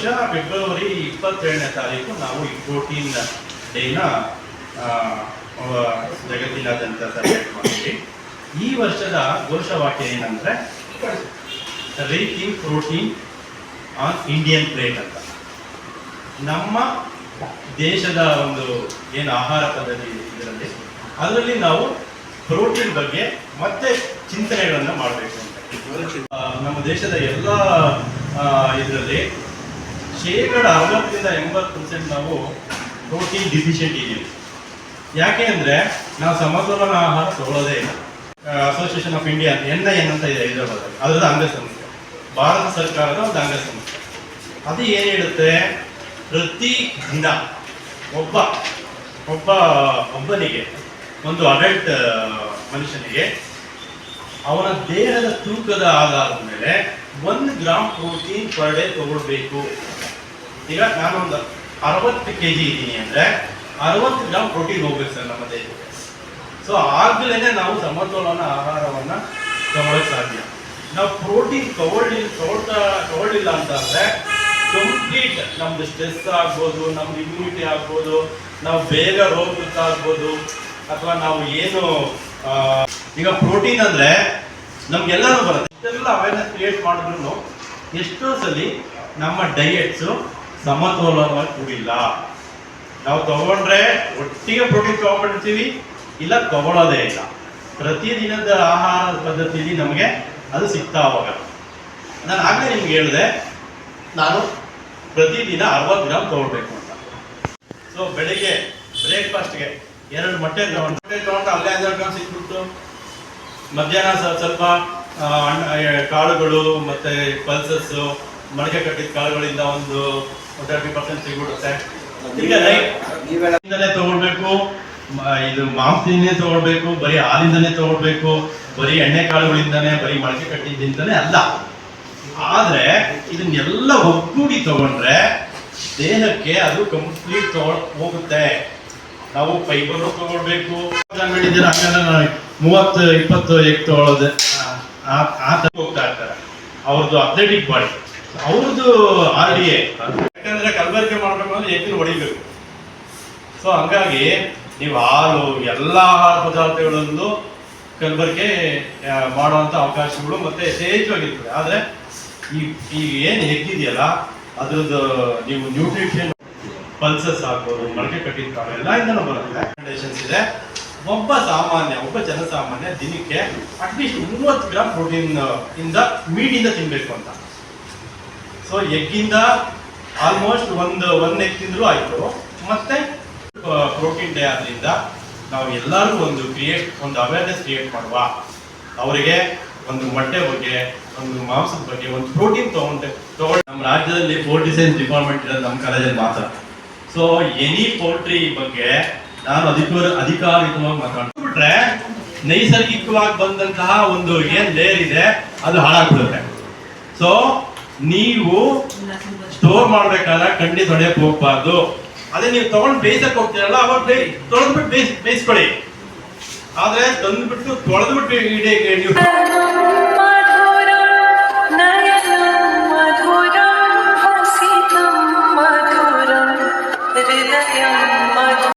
ವರ್ಷ ಫೆಬ್ರವರಿ 27ನೇ ತಾರೀಕು ನಾವು ಈ ಪ್ರೋಟೀನ್ ಡೇನ ಜಗತ್ತಿನಾದ್ಯಂತ ಸೆಲೆಬ್ರೇಟ್ ಮಾಡ್ತೀವಿ. ಈ ವರ್ಷದ ಘೋಷವಾಕ್ಯ ಏನಂದ್ರೆ reaching protein on Indian plate ಅಂತ. ನಮ್ಮ ದೇಶದ ಒಂದು ಏನು ಆಹಾರ ಪದ್ಧತಿ ಇದರಲ್ಲಿ ಅದರಲ್ಲಿ ನಾವು ಪ್ರೋಟೀನ್ ಬಗ್ಗೆ ಮತ್ತೆ ಚಿಂತನೆಗಳನ್ನು ಮಾಡಬೇಕು ಅಂತ. ನಮ್ಮ ದೇಶದ ಎಲ್ಲ ಇದರಲ್ಲಿ 60% ನಾವು ಪ್ರೋಟೀನ್ ಡಿಫಿಷಿಯಂಟ್ ಇದ್ದೀವಿ. ಯಾಕೆ ಅಂದರೆ ನಾವು ಸಮತೋಲನ ಆಹಾರ ತಗೊಳ್ಳೋದೇ ಇಲ್ಲ. ಅಸೋಸಿಯೇಷನ್ ಆಫ್ ಇಂಡಿಯಾ NIN ಅಂತ ಇದೆ ಹೈದರಾಬಾದಲ್ಲಿ, ಅದರ ಅಂಗಸಂಸ್ಥೆ, ಭಾರತ ಸರ್ಕಾರದ ಒಂದು ಅಂಗಸಂಸ್ಥೆ. ಅದು ಏನು ಹೇಳುತ್ತೆ, ಪ್ರತಿ ದಿನ ಒಬ್ಬನಿಗೆ ಒಂದು ಅಡಲ್ಟ್ ಮನುಷ್ಯನಿಗೆ ಅವನ ದೇಹದ ತೂಕದ ಆಧಾರದ ಮೇಲೆ 1 ಗ್ರಾಮ್ ಪ್ರೋಟೀನ್ ಪರ್ ಡೇ ತಗೊಳ್ಬೇಕು. ಈಗ ನಾನೊಂದು 60 kg ಇದ್ದೀನಿ ಅಂದರೆ 60 ಗ್ರಾಮ್ ಪ್ರೋಟೀನ್ ಹೋಗ್ಬೇಕು ಸರ್ ನಮ್ಮ ದೇಹಕ್ಕೆ. ಸೊ ಆಗ್ಲೇ ನಾವು ಸಮತೋಲನ ಆಹಾರವನ್ನು ತಗೊಳ್ಳೋಕೆ ಸಾಧ್ಯ. ನಾವು ಪ್ರೋಟೀನ್ ತಗೊಳ್ಳಿಲ್ಲ ಅಂತಂದರೆ ಕಂಪ್ಲೀಟ್ ನಮ್ದು ಸ್ಟ್ರೆಸ್ ಆಗ್ಬೋದು, ನಮ್ದು ಇಮ್ಯುನಿಟಿ ಆಗ್ಬೋದು, ನಾವು ಬೇಗ ರೋಗಗ್ರಸ್ತ ಅಥವಾ ನಾವು ಏನು ಈಗ ಪ್ರೋಟೀನ್ ಅಂದರೆ ನಮ್ಗೆಲ್ಲನೂ ಬರುತ್ತೆ. ಇಷ್ಟೆಲ್ಲ ಅವೇರ್ನೆಸ್ ಕ್ರಿಯೇಟ್ ಮಾಡಿದ್ರು ಎಷ್ಟೋ ಸಲ ನಮ್ಮ ಡಯೆಟ್ಸು ಸಮತೋಲನವಾಗಿ ಕೂಡಿಲ್ಲ. ನಾವು ತಗೊಂಡ್ರೆ ಒಟ್ಟಿಗೆ ಪ್ರೋಟೀನ್ ತಗೊಂಡ್ಬಿಡ್ತೀವಿ, ಇಲ್ಲ ತಗೊಳ್ಳೋದೇ ಇಲ್ಲ. ಪ್ರತಿದಿನದ ಆಹಾರ ಪದ್ಧತಿಯಲ್ಲಿ ನಮಗೆ ಅದು ಸಿಗ್ತಾ ಹೋಗಲ್ಲ. ನಾನು ಆಗಲೇ ನಿಮ್ಗೆ ಹೇಳಿದೆ, ನಾನು ಪ್ರತಿದಿನ 60 ಗ್ರಾಮ್ ತಗೊಳ್ಬೇಕು ಅಂತ. ಸೊ ಬೆಳಿಗ್ಗೆ ಬ್ರೇಕ್ಫಾಸ್ಟ್ಗೆ 2 ಮೊಟ್ಟೆ ತಗೊಂಡು ಅಲ್ಲೇ 12 ಗ್ರಾಮ್ ಸಿಕ್ಬಿಡ್ತು. ಮಧ್ಯಾಹ್ನ ಸ್ವಲ್ಪ ಕಾಳುಗಳು ಮತ್ತು ಪಲ್ಸಸ್ಸು, ಮೊಳಕೆ ಕಟ್ಟಿದ ಕಾಳುಗಳಿಂದ ಒಂದು 30% ಸಿಗ್ಬಿಡುತ್ತೆ. ಈಗ ನೈಟ್ನೇ ತಗೊಳ್ಬೇಕು, ಇದು ಮಾಂಸದಿಂದನೇ ತಗೊಳ್ಬೇಕು, ಬರೀ ಹಾಲಿಂದನೇ ತಗೊಳ್ಬೇಕು, ಬರೀ ಎಣ್ಣೆ ಕಾಳುಗಳಿಂದನೇ, ಬರೀ ಮೊಳಕೆ ಕಟ್ಟಿದ್ದಿಂದನೇ ಅಲ್ಲ. ಆದರೆ ಇದನ್ನೆಲ್ಲ ಒಗ್ಗೂಡಿ ತಗೊಂಡ್ರೆ ದೇಹಕ್ಕೆ ಅದು ಕಂಪ್ಲೀಟ್ ಹೋಗುತ್ತೆ. ನಾವು ಫೈಬರ್ ತಗೊಳ್ಬೇಕು. ಅಂಗಡಿದ್ದೀರ ಹಂಗಂದ್ರೆ 30-20 ಎಗ್ ತಗೊಳ್ಳೋದು ಆ ಥರ ಹೋಗ್ತಾ ಇರ್ತಾರೆ. ಅವ್ರದ್ದು ಅಥ್ಲೆಟಿಕ್ ಬಾಡಿ, ಅವ್ರದ್ದು RDA. ಯಾಕಂದ್ರೆ ಕಲಬೆರಕೆ ಮಾಡಬೇಕು ಅಂದ್ರೆ ಎಗ್ಗನ್ನು ಹೊಡಿಬೇಕು. ಸೊ ಹಂಗಾಗಿ ನೀವು ಹಾಲು ಎಲ್ಲ ಆಹಾರ ಪದಾರ್ಥಗಳಲ್ಲೂ ಕಲಬೆರಕೆ ಮಾಡುವಂಥ ಅವಕಾಶಗಳು ಮತ್ತೆ ಯಥೇಚ್ಛವಾಗಿರ್ತದೆ. ಆದರೆ ಈ ಏನು ಎಗ್ಗಿದೆಯಲ್ಲ ಅದರದ್ದು ನೀವು ನ್ಯೂಟ್ರಿಷನ್ ಪಲ್ಸಸ್ ಆಗ್ಬೋದು, ಮೊಳಕೆ ಕಟ್ಟಿದ ಕಾಳು ಎಲ್ಲ ಇಂದನೂ ಬರುತ್ತೆ. ರೆಕಮೆಂಡೇಶನ್ಸ್ ಇದೆ. ಒಬ್ಬ ಜನಸಾಮಾನ್ಯ ದಿನಕ್ಕೆ ಅಟ್ಲೀಸ್ಟ್ 30 ಗ್ರಾಮ್ ಪ್ರೋಟೀನ್ ಇಂದ ಮೀಟಿಂದ ತಿನ್ನಬೇಕು ಅಂತ. ಸೊ ಎಗ್ಗಿಂದ ಆಲ್ಮೋಸ್ಟ್ ಒಂದು ಎಗ್ ತಿಂದರೂ ಆಯಿತು. ಮತ್ತೆ ಪ್ರೋಟೀನ್ ಡೇ ಆದ್ರಿಂದ ನಾವು ಎಲ್ಲರಿಗೂ ಒಂದು ಅವೇರ್ನೆಸ್ ಕ್ರಿಯೇಟ್ ಮಾಡುವ. ಅವರಿಗೆ ಒಂದು ಮೊಟ್ಟೆ ಬಗ್ಗೆ, ಒಂದು ಮಾಂಸದ ಬಗ್ಗೆ, ಒಂದು ಪ್ರೋಟೀನ್ ತಗೊಂಡು ನಮ್ಮ ರಾಜ್ಯದಲ್ಲಿ ಪೋಲ್ಟ್ರಿ ಸೈನ್ಸ್ ಡಿಪಾರ್ಟ್ಮೆಂಟ್ ಇರೋದು ನಮ್ಮ ಕಾಲೇಜಲ್ಲಿ ಮಾತ್ರ. ಸೊ ಎನಿ ಪೋಲ್ಟ್ರಿ ಬಗ್ಗೆ ನಾನು ಅಧಿಕಾರಿತವಾಗಿ ಮಾತಾಡ್ಬಿಟ್ರೆ ನೈಸರ್ಗಿಕವಾಗಿ ಬಂದಂತಹ ಒಂದು ಏನು ಲೇಯರ್ ಇದೆ ಅದು ಹಾಳಾಗ್ಬಿಡುತ್ತೆ. ಸೊ ನೀವು ಸ್ಟೋರ್ ಮಾಡ್ಬೇಕಾದ್ರೆ ಖಂಡಿತ ಹೊಡೆಯಕ್ಕೆ ಹೋಗ್ಬಾರ್ದು. ಅದೇ ನೀವು ತಗೊಂಡು ಬೇಯಿಸಕ್ಕೆ ಹೋಗ್ತೀರಲ್ಲ, ಅವಾಗ ತೊಳೆದ್ಬಿಟ್ಟು ಬೇಯಿಸ್ಕೊಳ್ಳಿ. ಆದ್ರೆ ತಂದ್ಬಿಟ್ಟು ತೊಳೆದ್ಬಿಟ್ಟು ನೀವು